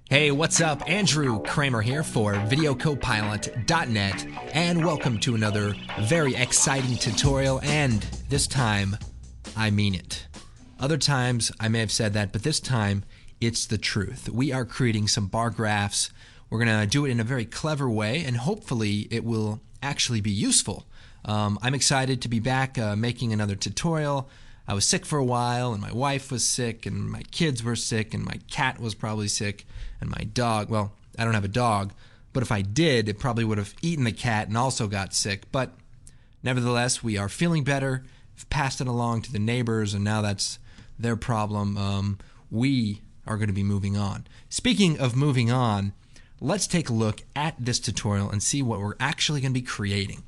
Hey, what's up? Andrew Kramer here for VideoCopilot.net, and welcome to another very exciting tutorial, and this time, I mean it. Other times, I may have said that, but this time, it's the truth. We are creating some bar graphs. We're going to do it in a very clever way, and hopefully it will actually be useful. I'm excited to be back making another tutorial. I was sick for a while, and my wife was sick, and my kids were sick, and my cat was probably sick, and my dog, well, I don't have a dog, but if I did, it probably would have eaten the cat and also got sick. But nevertheless, we are feeling better, passed it along to the neighbors, and now that's their problem. We are going to be moving on. Speaking of moving on, let's take a look at this tutorial and see what we're actually going to be creating.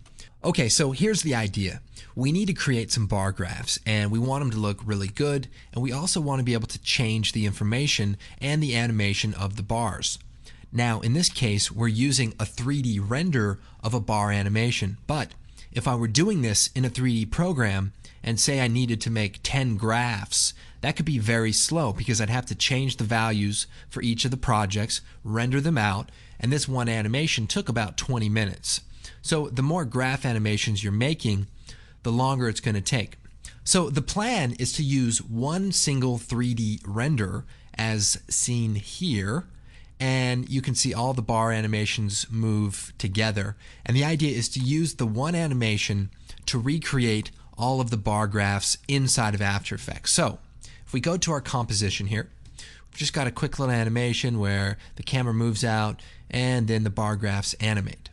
Okay, so here's the idea. We need to create some bar graphs, and we want them to look really good, and we also want to be able to change the information and the animation of the bars. Now, in this case, we're using a 3D render of a bar animation, but if I were doing this in a 3D program and say I needed to make 10 graphs, that could be very slow because I'd have to change the values for each of the projects, render them out, and this one animation took about 20 minutes. So the more graph animations you're making, the longer it's going to take. So the plan is to use one single 3D render as seen here, and you can see all the bar animations move together. And the idea is to use the one animation to recreate all of the bar graphs inside of After Effects. So if we go to our composition here, we've just got a quick little animation where the camera moves out and then the bar graphs animate.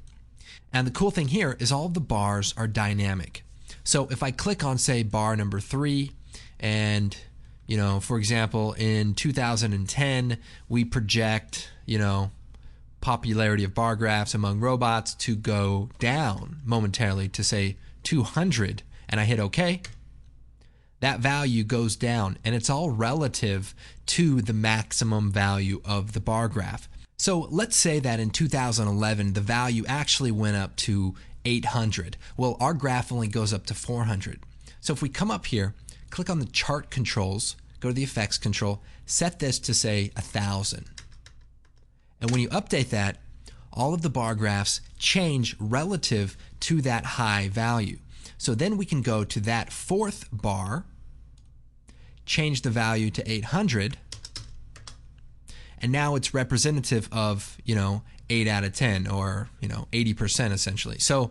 And the cool thing here is all of the bars are dynamic. So if I click on, say, bar number 3, and, for example, in 2010, we project, popularity of bar graphs among robots to go down momentarily to, say, 200, and I hit OK, that value goes down, and it's all relative to the maximum value of the bar graph. So let's say that in 2011, the value actually went up to 800. Well, our graph only goes up to 400. So if we come up here, click on the chart controls, go to the effects control, set this to say 1000. And when you update that, all of the bar graphs change relative to that high value. So then we can go to that fourth bar, change the value to 800, and now it's representative of, 8 out of 10 or, 80% essentially. So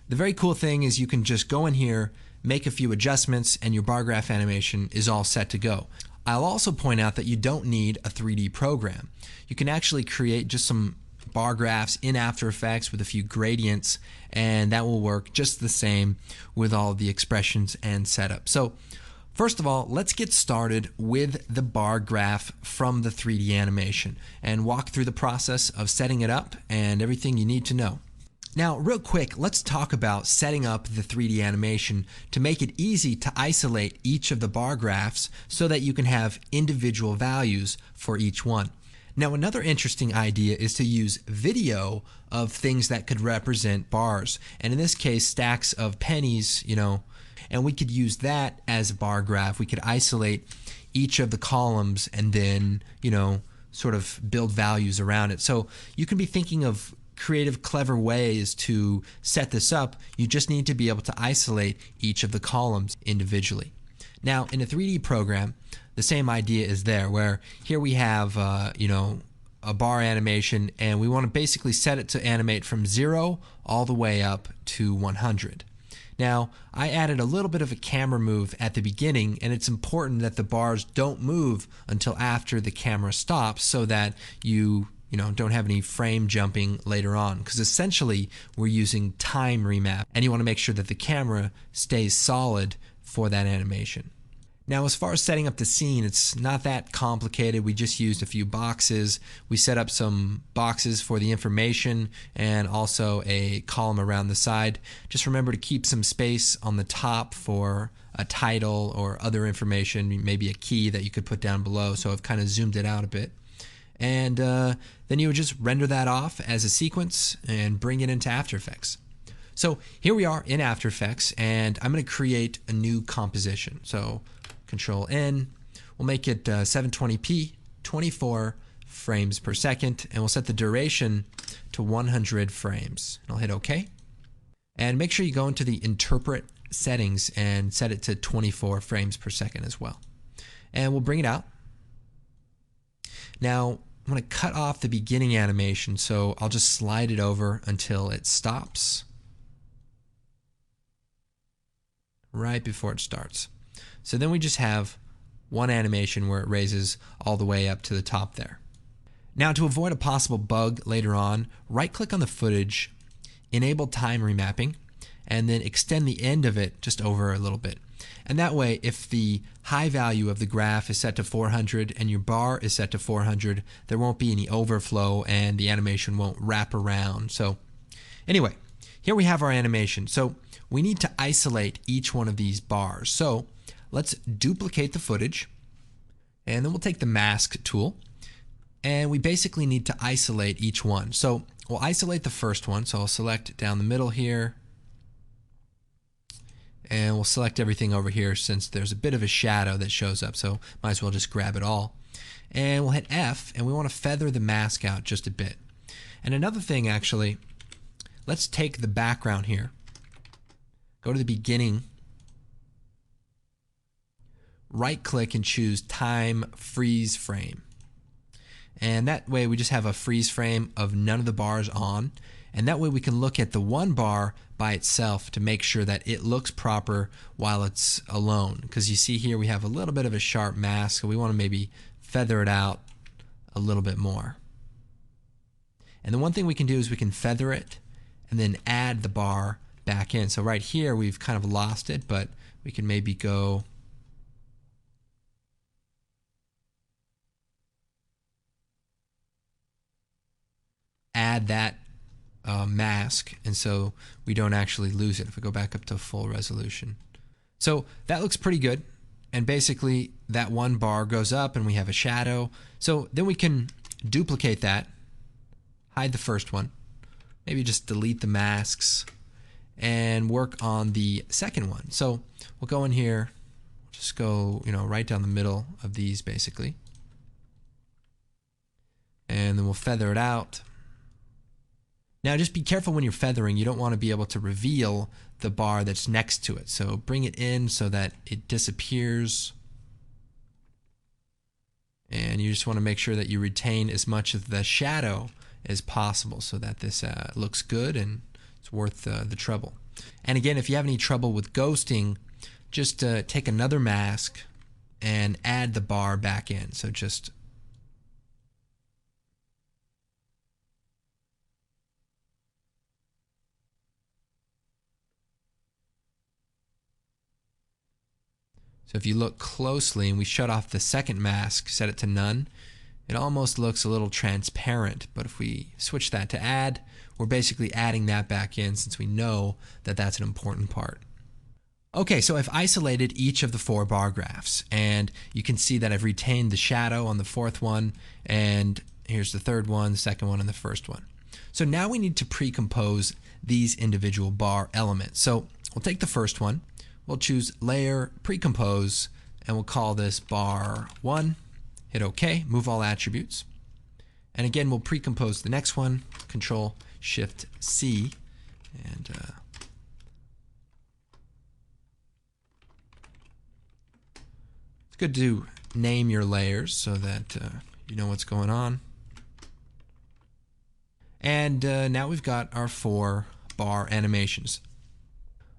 the very cool thing is you can just go in here, make a few adjustments, and your bar graph animation is all set to go. I'll also point out that you don't need a 3D program. You can actually create just some bar graphs in After Effects with a few gradients, and that will work just the same with all of the expressions and setup. So first of all, let's get started with the bar graph from the 3D animation and walk through the process of setting it up and everything you need to know. Now, real quick, let's talk about setting up the 3D animation to make it easy to isolate each of the bar graphs so that you can have individual values for each one. Now, another interesting idea is to use video of things that could represent bars, and in this case, stacks of pennies, and we could use that as a bar graph. We could isolate each of the columns and then, sort of build values around it. So you can be thinking of creative, clever ways to set this up. You just need to be able to isolate each of the columns individually. Now, in a 3D program, the same idea is there, where here we have, a bar animation, and we want to basically set it to animate from 0 all the way up to 100. Now, I added a little bit of a camera move at the beginning, and it's important that the bars don't move until after the camera stops so that you don't have any frame jumping later on, because essentially we're using time remap, and you want to make sure that the camera stays solid for that animation. Now, as far as setting up the scene, it's not that complicated. We just used a few boxes. We set up some boxes for the information and also a column around the side. Just remember to keep some space on the top for a title or other information, maybe a key that you could put down below. So I've kind of zoomed it out a bit. And then you would just render that off as a sequence and bring it into After Effects. So here we are in After Effects, and I'm going to create a new composition. So Control N, we'll make it 720p, 24 frames per second, and we'll set the duration to 100 frames. I'll hit OK. And make sure you go into the interpret settings and set it to 24 frames per second as well. And we'll bring it out. Now, I'm going to cut off the beginning animation, so I'll just slide it over until it stops right before it starts. So then we just have one animation where it raises all the way up to the top there. Now, to avoid a possible bug later on, right-click on the footage, enable time remapping, and then extend the end of it just over a little bit. And that way, if the high value of the graph is set to 400 and your bar is set to 400, there won't be any overflow and the animation won't wrap around. So anyway, here we have our animation. So we need to isolate each one of these bars. So let's duplicate the footage, and then we'll take the mask tool, and we basically need to isolate each one. So we'll isolate the first one. So I'll select down the middle here, and we'll select everything over here since there's a bit of a shadow that shows up, so might as well just grab it all. And we'll hit F, and we want to feather the mask out just a bit. And another thing, actually, let's take the background here, go to the beginning, right-click and choose Time Freeze Frame. And that way we just have a freeze frame of none of the bars on, and that way we can look at the one bar by itself to make sure that it looks proper while it's alone. Because you see here we have a little bit of a sharp mask, so we want to maybe feather it out a little bit more. And the one thing we can do is we can feather it and then add the bar back in. So right here we've kind of lost it, but we can maybe go add that mask, and so we don't actually lose it if we go back up to full resolution. So that looks pretty good, and basically that one bar goes up and we have a shadow. So then we can duplicate that, hide the first one, maybe just delete the masks, and work on the second one. So we'll go in here, just go right down the middle of these basically, and then we'll feather it out. Now just be careful when you're feathering. You don't want to be able to reveal the bar that's next to it. So bring it in so that it disappears. And you just want to make sure that you retain as much of the shadow as possible so that this looks good and it's worth the trouble. And again, if you have any trouble with ghosting, just take another mask and add the bar back in. So just So if you look closely and we shut off the second mask, set it to none, it almost looks a little transparent. But if we switch that to add, we're basically adding that back in since we know that that's an important part. Okay, so I've isolated each of the 4 bar graphs, and you can see that I've retained the shadow on the fourth one, and here's the third one, the second one, and the first one. So now we need to pre-compose these individual bar elements. So we'll take the first one. We'll choose Layer, Pre-Compose, and we'll call this Bar 1. Hit OK, move all attributes. And again, we'll pre-compose the next one, Control-Shift-C. And it's good to name your layers so that you know what's going on. And now we've got our 4 bar animations.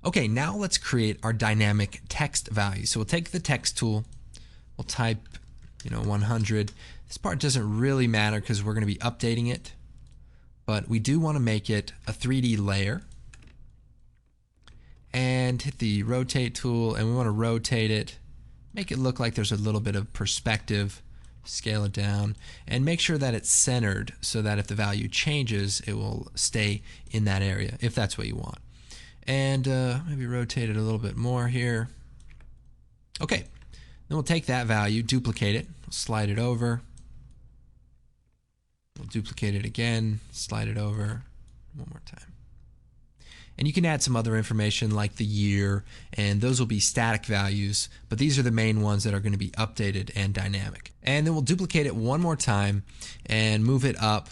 Okay, now let's create our dynamic text value. So we'll take the text tool, we'll type 100. This part doesn't really matter because we're going to be updating it, but we do want to make it a 3D layer. And hit the rotate tool, and we want to rotate it, make it look like there's a little bit of perspective, scale it down, and make sure that it's centered so that if the value changes, it will stay in that area, if that's what you want. And maybe rotate it a little bit more here. Okay, then we'll take that value, duplicate it, slide it over. We'll duplicate it again, slide it over one more time. And you can add some other information like the year, and those will be static values, but these are the main ones that are going to be updated and dynamic. And then we'll duplicate it one more time and move it up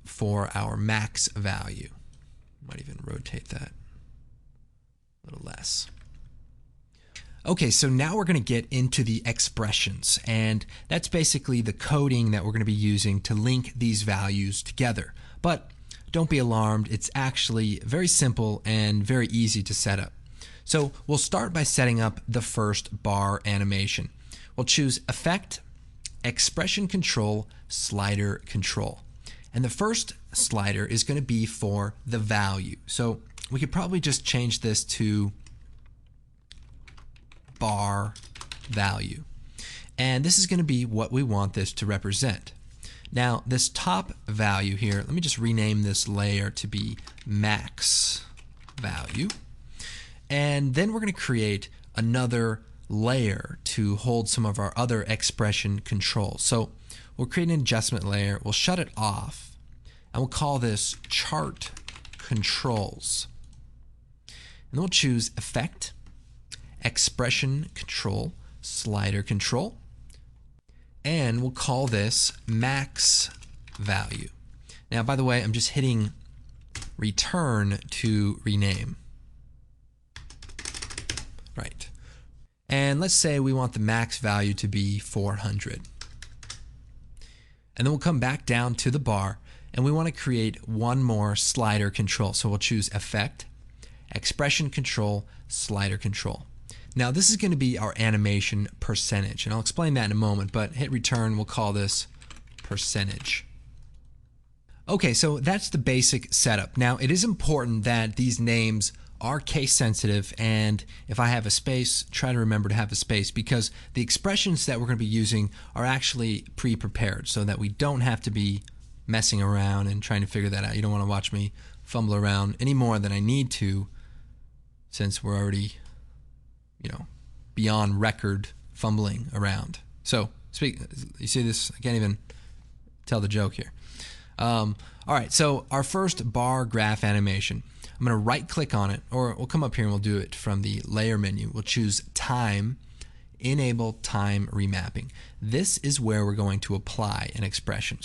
for our max value. Might even rotate that a little less. Okay, so now we're going to get into the expressions, and that's basically the coding that we're going to be using to link these values together. But don't be alarmed, it's actually very simple and very easy to set up. So we'll start by setting up the first bar animation. We'll choose Effect, Expression Control, Slider Control. And the first slider is going to be for the value. So we could probably just change this to bar value. And this is going to be what we want this to represent. Now, this top value here, let me just rename this layer to be max value. And then we're going to create another layer to hold some of our other expression controls. So we'll create an adjustment layer, we'll shut it off, and we'll call this chart controls. And then we'll choose Effect, Expression Control, Slider Control, and we'll call this max value. Now, by the way, I'm just hitting return to rename. Right. And let's say we want the max value to be 400. And then we'll come back down to the bar, and we want to create one more slider control. So we'll choose Effect, Expression Control, Slider Control. Now this is going to be our animation percentage, and I'll explain that in a moment, but hit return, we'll call this percentage. Okay, so that's the basic setup. Now it is important that these names are case sensitive, and if I have a space, try to remember to have a space, because the expressions that we're going to be using are actually pre-prepared so that we don't have to be messing around and trying to figure that out. You don't want to watch me fumble around any more than I need to, since we're already, beyond record fumbling around. So, you see this? I can't even tell the joke here. All right, so our first bar graph animation. I'm going to right click on it, or we'll come up here and we'll do it from the layer menu. We'll choose Time, Enable Time Remapping. This is where we're going to apply an expression.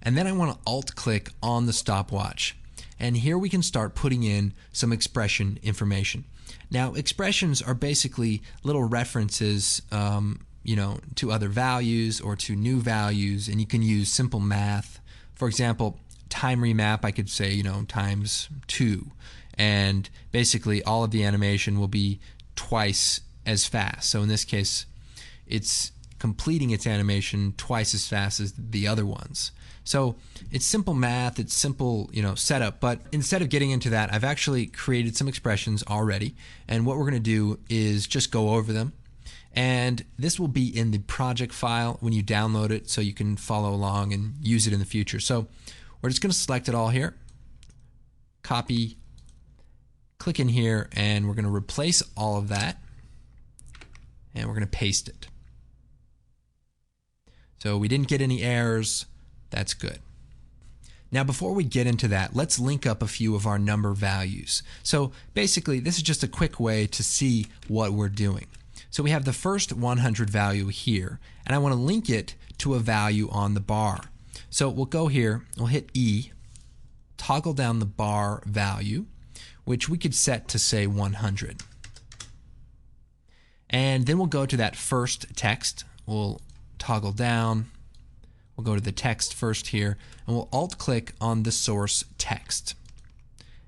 And then I want to alt click on the stopwatch. And here we can start putting in some expression information. Now, expressions are basically little references, to other values or to new values, and you can use simple math. For example, time remap, I could say, times 2, and basically all of the animation will be twice as fast. So in this case, it's completing its animation twice as fast as the other ones. So it's simple math, it's simple, setup, but instead of getting into that, I've actually created some expressions already, and what we're going to do is just go over them. And this will be in the project file when you download it, so you can follow along and use it in the future. So we're just going to select it all here, copy, click in here, and we're going to replace all of that, and we're going to paste it. So we didn't get any errors. That's good. Now, before we get into that, let's link up a few of our number values. So basically, this is just a quick way to see what we're doing. So we have the first 100 value here, and I want to link it to a value on the bar. So we'll go here, we'll hit E, toggle down the bar value, which we could set to say 100. And then we'll go to that first text, we'll toggle down, we'll go to the text first here, and we'll alt click on the source text.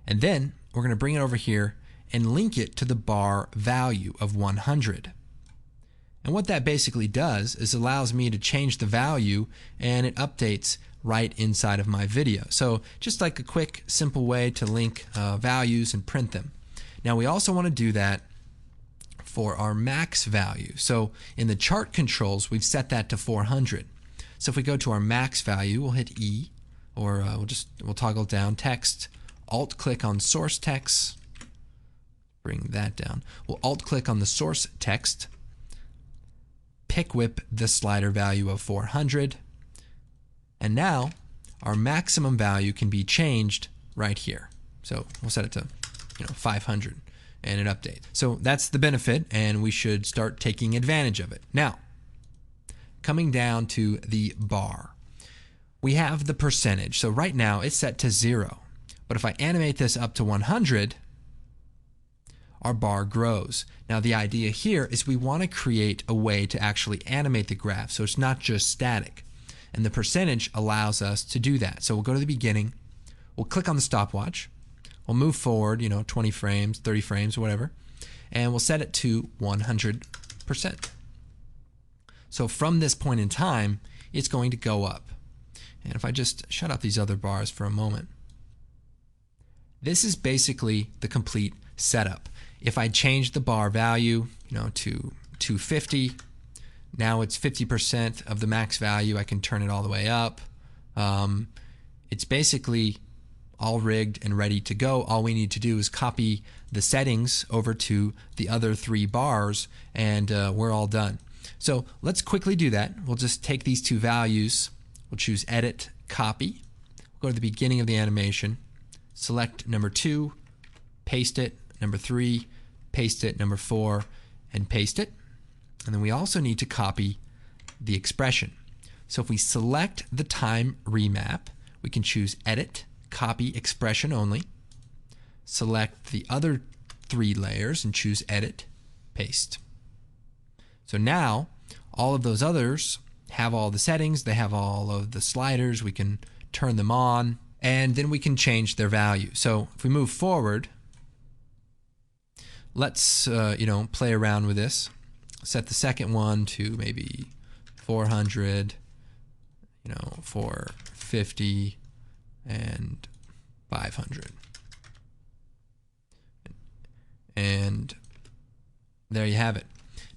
And then we're going to bring it over here and link it to the bar value of 100. And what that basically does is allows me to change the value, and it updates right inside of my video. So just like a quick, simple way to link values and print them. Now we also want to do that for our max value. So in the chart controls, we've set that to 400. So if we go to our max value, we'll hit E, or we'll toggle down text, alt click on source text, bring that down. We'll alt click on the source text, pick whip the slider value of 400, and now our maximum value can be changed right here. So we'll set it to 500, and it updates. So that's the benefit, and we should start taking advantage of it. Now, coming down to the bar, we have the percentage. So right now it's set to 0, but if I animate this up to 100, our bar grows. Now the idea here is we want to create a way to actually animate the graph so it's not just static. And the percentage allows us to do that. So we'll go to the beginning, we'll click on the stopwatch, we'll move forward, 20 frames, 30 frames, whatever, and we'll set it to 100%. So from this point in time, it's going to go up. And if I just shut out these other bars for a moment, this is basically the complete setup. If I change the bar value, to 250, now it's 50% of the max value. I can turn it all the way up. It's basically all rigged and ready to go. All we need to do is copy the settings over to the other 3 bars, and we're all done. So let's quickly do that. We'll just take these 2 values. We'll choose Edit, Copy. We'll go to the beginning of the animation, select number 2, paste it, number 3, paste it, number 4, and paste it. And then we also need to copy the expression. So if we select the time remap, we can choose Edit, Copy Expression Only, select the other 3 layers and choose Edit, Paste. So now all of those others have all the settings, they have all of the sliders, we can turn them on, and then we can change their value. So if we move forward, let's play around with this. Set the second one to maybe 400, 450, and 500. And there you have it.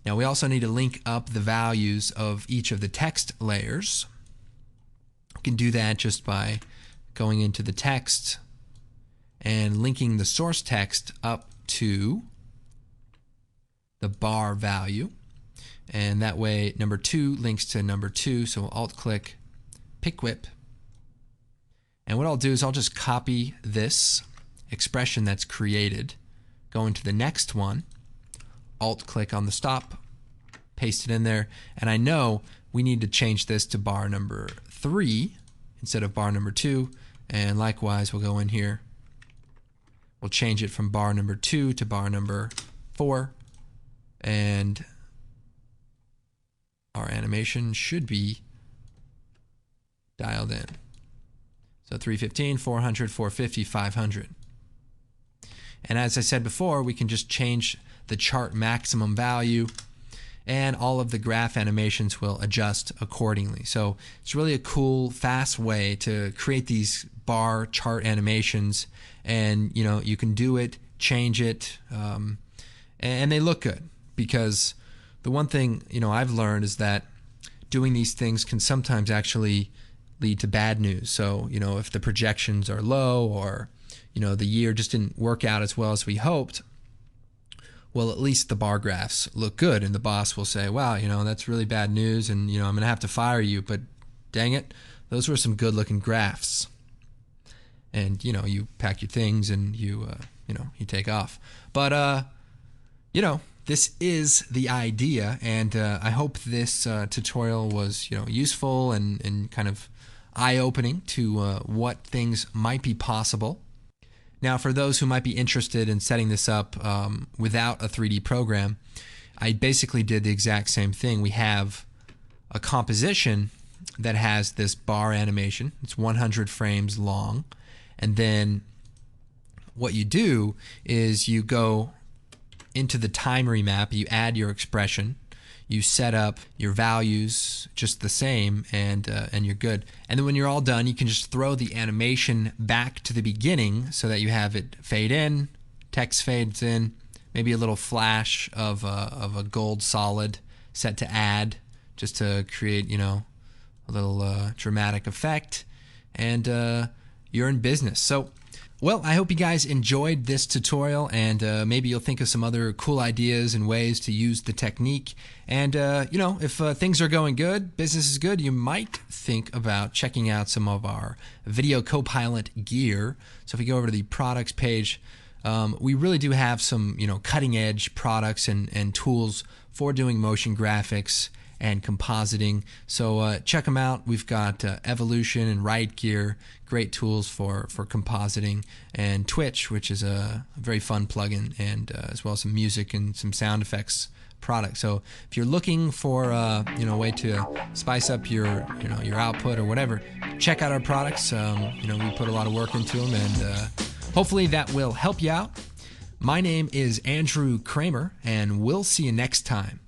Now we also need to link up the values of each of the text layers. We can do that just by going into the text and linking the source text up to the bar value. And that way number 2 links to number 2. So we'll alt-click, pick whip. And what I'll do is I'll just copy this expression that's created, go into the next one, alt-click on the stop, paste it in there, and I know we need to change this to bar number 3 instead of bar number 2, and likewise we'll go in here, we'll change it from bar number 2 to bar number 4, and our animation should be dialed in. So 315, 400, 450, 500. And as I said before, we can just change the chart maximum value, and all of the graph animations will adjust accordingly. So it's really a cool, fast way to create these bar chart animations, and you can do it, change it, and they look good. Because the one thing I've learned is that doing these things can sometimes actually lead to bad news. So if the projections are low, or the year just didn't work out as well as we hoped, well, at least the bar graphs look good, and the boss will say, wow, that's really bad news, and I'm going to have to fire you, but dang it, those were some good looking graphs. And you pack your things and you take off. But this is the idea, and I hope this tutorial was useful and kind of eye-opening to what things might be possible. Now, for those who might be interested in setting this up without a 3D program, I basically did the exact same thing. We have a composition that has this bar animation. It's 100 frames long, and then what you do is you go into the time remap, you add your expression, you set up your values just the same, and you're good. And then when you're all done, you can just throw the animation back to the beginning so that you have it fade in, text fades in, maybe a little flash of a gold solid set to add, just to create a little dramatic effect, and you're in business. So well, I hope you guys enjoyed this tutorial, and maybe you'll think of some other cool ideas and ways to use the technique. And if things are going good, business is good, you might think about checking out some of our Video Copilot gear. So if you go over to the products page, We really do have some, cutting edge products and tools for doing motion graphics and compositing. So check them out. We've got Evolution and Riot Gear, great tools for compositing, and Twitch, which is a very fun plugin, and as well as some music and some sound effects products. So if you're looking for a way to spice up your output or whatever, check out our products. We put a lot of work into them, and hopefully that will help you out. My name is Andrew Kramer, and we'll see you next time.